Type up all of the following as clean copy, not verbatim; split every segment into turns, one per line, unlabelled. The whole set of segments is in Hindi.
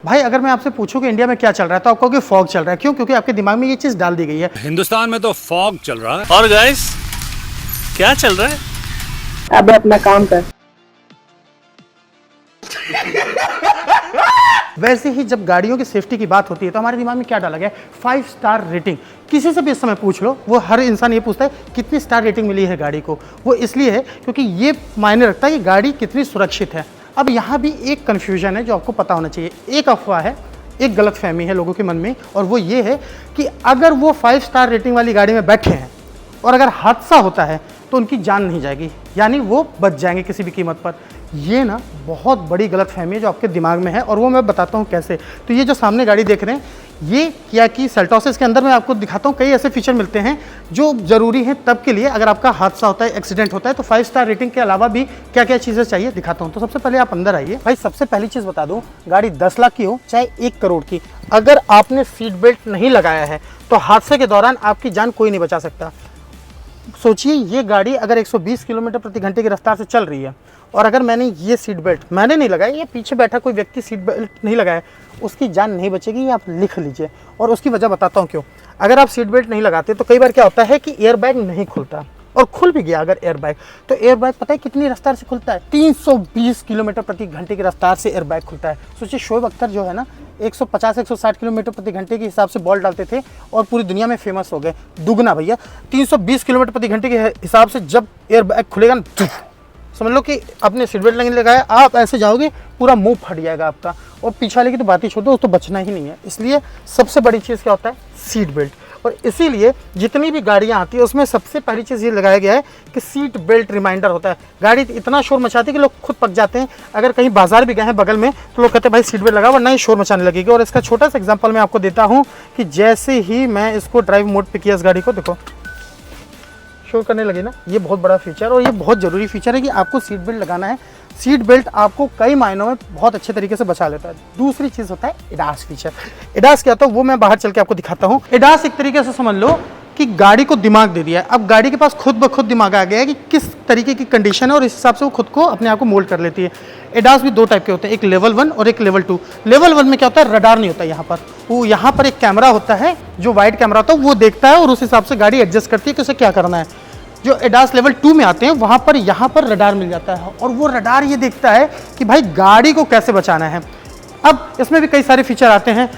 भाई अगर मैं आपसे पूछूं कि इंडिया में क्या चल रहा है तो आप कहोगे फॉग चल रहा है। क्यों? क्योंकि आपके दिमाग में ये चीज़ डाल दी गई है।
हिंदुस्तान में तो फॉग चल रहा है। और गाइस क्या चल रहा है?
अब अपना काम कर।
वैसे ही जब गाड़ियों की सेफ्टी की बात होती है तो हमारे दिमाग में क्या डाला गया है? 5 स्टार रेटिंग। किसी से भी इस समय पूछ लो, वो हर इंसान ये पूछता है कितनी स्टार रेटिंग मिली है गाड़ी को। वो इसलिए है क्योंकि ये मायने रखता है कि गाड़ी कितनी सुरक्षित है। अब यहाँ भी एक कन्फ्यूजन है जो आपको पता होना चाहिए। एक अफवाह है, एक गलतफहमी है लोगों के मन में, और वो ये है कि अगर वो 5 स्टार रेटिंग वाली गाड़ी में बैठे हैं और अगर हादसा होता है तो उनकी जान नहीं जाएगी, यानी वो बच जाएंगे किसी भी कीमत पर। ये ना बहुत बड़ी गलतफहमी है जो आपके दिमाग में है, और वो मैं बताता हूँ कैसे। तो ये जो सामने गाड़ी देख रहे हैं, ये किया कि सेल्टॉस, इसके अंदर मैं आपको दिखाता हूँ कई ऐसे फीचर मिलते हैं जो ज़रूरी हैं तब के लिए अगर आपका हादसा होता है, एक्सीडेंट होता है। तो 5 स्टार रेटिंग के अलावा भी क्या क्या चीज़ें चाहिए दिखाता हूँ। तो सबसे पहले आप अंदर आइए। भाई सबसे पहली चीज़ बता दूँ, गाड़ी 10 लाख की हो चाहे 1 करोड़ की, अगर आपने सीट बेल्ट नहीं लगाया है तो हादसे के दौरान आपकी जान कोई नहीं बचा सकता। सोचिए ये गाड़ी अगर 120 किलोमीटर प्रति घंटे की रफ्तार से चल रही है और अगर मैंने ये सीट बेल्ट मैंने नहीं लगाया, ये पीछे बैठा कोई व्यक्ति सीट बेल्ट नहीं लगाया, उसकी जान नहीं बचेगी। ये आप लिख लीजिए, और उसकी वजह बताता हूँ क्यों। अगर आप सीट बेल्ट नहीं लगाते तो कई बार क्या होता है कि एयर बैग नहीं खुलता, और खुल भी गया अगर एयर बैग, तो एयर बैग पता है कितनी रफ्तार से खुलता है? 320 किलोमीटर प्रति घंटे की रफ्तार से एयर बैग खुलता है। सोचिए शोएब अख्तर जो है ना 150-160 किलोमीटर प्रति घंटे के हिसाब से बॉल डालते थे और पूरी दुनिया में फेमस हो गए। दुगना भैया, 320 किलोमीटर प्रति घंटे के हिसाब से जब एयर बैग खुलेगा ना, समझ लो कि आपने सीट बेल्ट नहीं लगाया, आप ऐसे जाओगे पूरा मुंह फट जाएगा आपका। और पीछे वाले की तो बात ही छोड़ दो, तो बचना ही नहीं है। इसलिए सबसे बड़ी चीज़ क्या होता है? Seat belt. और इसीलिए जितनी भी गाड़ियाँ आती है उसमें सबसे पहली चीज़ ये लगाया गया है कि सीट बेल्ट रिमाइंडर होता है। गाड़ी इतना शोर मचाती है कि लोग खुद पक जाते हैं। अगर कहीं बाजार भी गए हैं बगल में तो लोग कहते हैं भाई सीट बेल्ट लगा वरना ही शोर मचाने लगेगी। और इसका छोटा सा एग्जांपल मैं आपको देता हूँ कि जैसे ही मैं इसको ड्राइव मोड पे किया इस गाड़ी को, देखो शोर करने लगी ना। ये बहुत बड़ा फीचर और ये बहुत ज़रूरी फीचर है कि आपको सीट बेल्ट लगाना है। सीट बेल्ट आपको कई मायनों में बहुत अच्छे तरीके से बचा लेता है। दूसरी चीज़ होता है एडास फीचर। एडास क्या होता है वो मैं बाहर चल के आपको दिखाता हूँ। एडास एक तरीके से समझ लो कि गाड़ी को दिमाग दे दिया है। अब गाड़ी के पास खुद ब खुद दिमाग आ गया है कि किस तरीके की कंडीशन है और इस हिसाब से वो खुद को अपने आप को मोल्ड कर लेती है। एडास भी 2 टाइप के होते हैं, एक लेवल 1 और एक लेवल 2। लेवल 1 में क्या होता है? रडार नहीं होता यहाँ पर। वो यहाँ पर एक कैमरा होता है जो वाइड कैमरा होता है, वो देखता है और उस हिसाब से गाड़ी एडजस्ट करती है कि उसे क्या करना है। जो एडास लेवल 2 में आते हैं वहाँ पर यहाँ पर रडार मिल जाता है, और वो रडार ये देखता है कि भाई गाड़ी को कैसे बचाना है। अब इसमें भी कई सारे फीचर आते हैं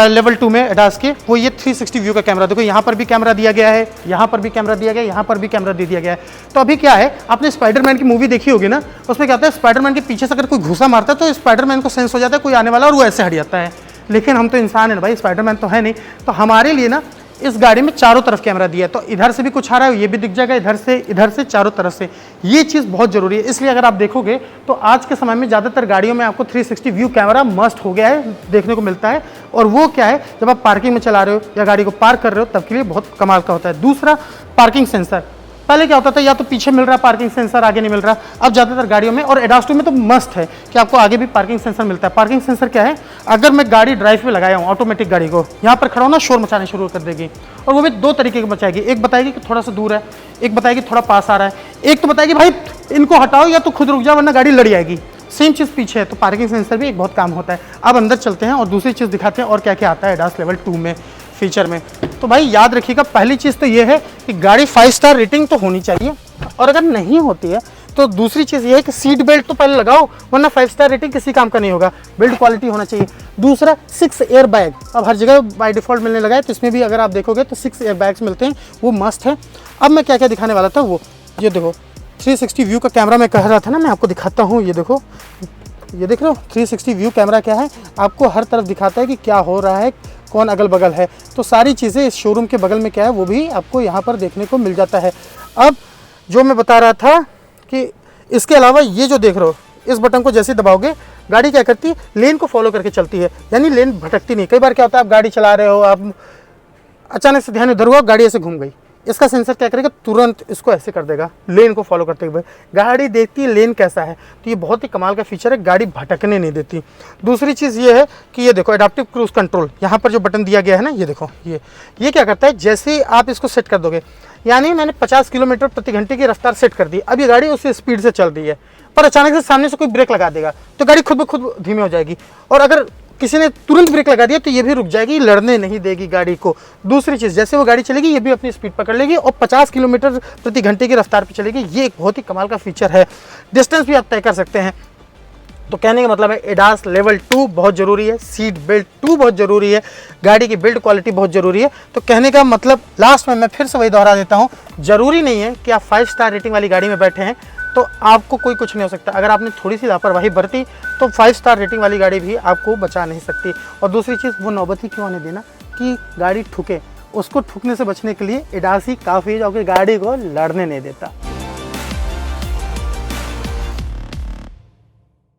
लेवल 2 में एडास के। वो ये 360 व्यू का कैमरा, देखो यहाँ पर भी कैमरा दिया गया है, यहाँ पर भी कैमरा दिया गया है, यहाँ पर भी कैमरा दे दिया गया है। तो अभी क्या है, आपने स्पाइडरमैन की मूवी देखी होगी ना, उसमें क्या होता है स्पाइडरमैन के पीछे से अगर कोई घुसा मारता है तो स्पाइडरमैन को सेंस हो जाता है कोई आने वाला और वो ऐसे हट जाता है। लेकिन हम तो इंसान है भाई, स्पाइडरमैन तो है नहीं। तो हमारे लिए ना इस गाड़ी में चारों तरफ कैमरा दिया है, तो इधर से भी कुछ आ रहा है ये भी दिख जाएगा, इधर से चारों तरफ से। ये चीज़ बहुत ज़रूरी है। इसलिए अगर आप देखोगे तो आज के समय में ज़्यादातर गाड़ियों में आपको 360 व्यू कैमरा मस्ट हो गया है, देखने को मिलता है। और वो क्या है, जब आप पार्किंग में चला रहे हो या गाड़ी को पार्क कर रहे हो तब के लिए बहुत कमाल का होता है। दूसरा, पार्किंग सेंसर। पहले क्या होता था, या तो पीछे मिल रहा है पार्किंग सेंसर, आगे नहीं मिल रहा। अब ज़्यादातर गाड़ियों में और एडास 2 में तो मस्ट है कि आपको आगे भी पार्किंग सेंसर मिलता है। पार्किंग सेंसर क्या है, अगर मैं गाड़ी ड्राइव पे लगाया हूँ ऑटोमेटिक गाड़ी को, यहाँ पर खड़ा हो ना शोर मचाने शुरू कर देगी। और वो भी 2 तरीके की बचाएगी, एक बताएगी कि थोड़ा सा दूर है, एक बताएगी थोड़ा पास आ रहा है, एक तो बताएगी भाई इनको हटाओ या तो खुद रुक जाओ वरना गाड़ी लड़ जाएगी। सेम चीज़ पीछे है, तो पार्किंग सेंसर भी एक बहुत काम होता है। अब अंदर चलते हैं और दूसरी चीज़ दिखाते हैं और क्या क्या आता है एडास लेवल 2 में फीचर में। तो भाई याद रखिएगा, पहली चीज़ तो ये है कि गाड़ी 5 स्टार रेटिंग तो होनी चाहिए, और अगर नहीं होती है तो दूसरी चीज़ ये है कि सीट बेल्ट तो पहले लगाओ वरना 5 स्टार रेटिंग किसी काम का नहीं होगा। बिल्ड क्वालिटी होना चाहिए। दूसरा, 6 एयर बैग अब हर जगह बाय डिफ़ॉल्ट मिलने लगा है, तो इसमें भी अगर आप देखोगे तो 6 एयर बैग्स मिलते हैं, वो मस्त है। अब मैं क्या क्या दिखाने वाला था, वो ये देखो 360 व्यू का कैमरा मैं कह रहा था ना, मैं आपको दिखाता हूँ। ये देखो, ये देख रहे हो 360 व्यू कैमरा क्या है, आपको हर तरफ दिखाता है कि क्या हो रहा है, कौन अगल बगल है। तो सारी चीज़ें इस शोरूम के बगल में क्या है वो भी आपको यहाँ पर देखने को मिल जाता है। अब जो मैं बता रहा था कि इसके अलावा ये जो देख रहे हो, इस बटन को जैसे दबाओगे गाड़ी क्या करती है, लेन को फॉलो करके चलती है, यानी लेन भटकती नहीं। कई बार क्या होता है, आप गाड़ी चला रहे हो, आप अचानक से ध्यान इधर हुआ, गाड़ी ऐसे घूम गई, इसका सेंसर क्या करेगा, तुरंत इसको ऐसे कर देगा लेन को फॉलो करते हुए। गाड़ी देखती है लेन कैसा है, तो ये बहुत ही कमाल का फीचर है, गाड़ी भटकने नहीं देती। दूसरी चीज़ ये है कि ये देखो एडाप्टिव क्रूज कंट्रोल, यहाँ पर जो बटन दिया गया है ना, ये देखो ये क्या करता है, जैसे ही आप इसको सेट कर दोगे, यानी मैंने 50 किलोमीटर प्रति घंटे की रफ्तार सेट कर दी, अब ये गाड़ी उसी स्पीड से चल रही है, पर अचानक से सामने से कोई ब्रेक लगा देगा तो गाड़ी खुद ब खुद धीमी हो जाएगी। और अगर किसी ने तुरंत ब्रेक लगा दिया तो ये भी रुक जाएगी, लड़ने नहीं देगी गाड़ी को। दूसरी चीज़, जैसे वो गाड़ी चलेगी ये भी अपनी स्पीड पकड़ लेगी और 50 किलोमीटर प्रति घंटे की रफ्तार पे चलेगी। ये एक बहुत ही कमाल का फीचर है। डिस्टेंस भी आप तय कर सकते हैं। तो कहने का मतलब है एडास लेवल 2 बहुत ज़रूरी है, सीट बेल्ट 2 बहुत ज़रूरी है, गाड़ी की बिल्ड क्वालिटी बहुत ज़रूरी है। तो कहने का मतलब लास्ट में मैं फिर से वही दोहरा देता हूँ, ज़रूरी नहीं है कि आप 5 स्टार रेटिंग वाली गाड़ी में बैठे हैं तो आपको कोई कुछ नहीं हो सकता। अगर आपने थोड़ी सी लापरवाही बरती तो 5 स्टार रेटिंग वाली गाड़ी भी आपको बचा नहीं सकती। और दूसरी चीज़, वो नौबत ही क्यों आने देना कि गाड़ी ठुके, उसको ठुकने से बचने के लिए एडास ही काफ़ी है जो कि गाड़ी को लड़ने नहीं देता।